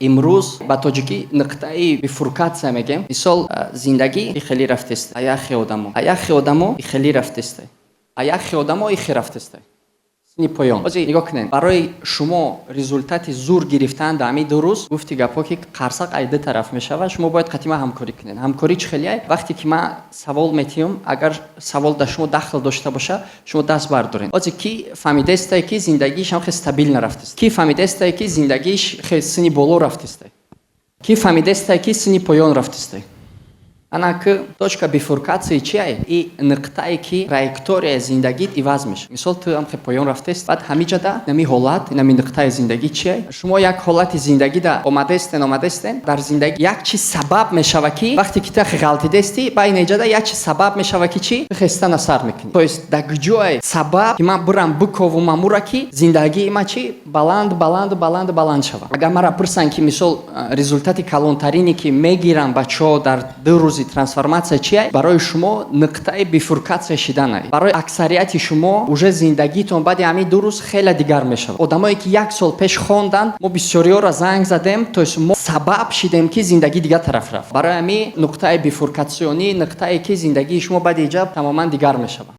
امروز با توجیکی نقطه بیفورکاتسیا میگیم. مثال زندگی خیلی رفتسته. ایاخی آدمو خیلی رفتسته. ایاخی آدمو خیلی رفتسته. سنی پایان. بازی نگاه کنین. برای شما رزولتات زور گرفتن دامی درست گفتی گپا که قرصق ایده طرف میشه و شما باید قطعا همکاری کنین. همکاری چه خیلیه؟ وقتی که من سوال میتیم اگر سوال در شما داخل داشته باشه شما دست بردارین. بازی کی فهمیده است که زندگیش هم خیلی استابیل نرفته است. کی فهمیده است که زندگیش خیلی سنی بالا رفته است. کی فهمیده است که سنی پایان رفته است. انا که точка بیفورکاتسی چیه؟ این نقطه‌ای که تراکتوری زندگیت عوض میشه. مثال تو هم که پایان رفته است بعد همه جا نمی حالت نمی نقطه زندگی چیه؟ شما یک حالت زندگی دا آماده استن در زندگی یک چیز سبب میشه که وقتی که تو غلطی دستی با این جدا یک چیز سبب میشه که چی؟ خستن اثر میکنی. تو است در جای سبب که من برم بکوم مامورا کی زندگی ما چی بلند شود. اگر مرا پرسن که مثال رزولتاتی کلانترینی که میگیرن بچه‌ها در 2 روز трансформация چیه؟ برای شما نقطه بیفورکاتسیا شدنه. برای اکثریت شما уже زندگیتون بعد همین 2 روز خیلی دیگر میشه. آدمایی که 1 سال پیش خواندن ما بسیاریا را زنگ زدیم تا ما سبب شدیم که زندگی دیگر طرف رفت. برای همین نقطه بیفورکاتسیونی نقطه‌ای که زندگی شما بعد اینجا تماما دیگر میشه.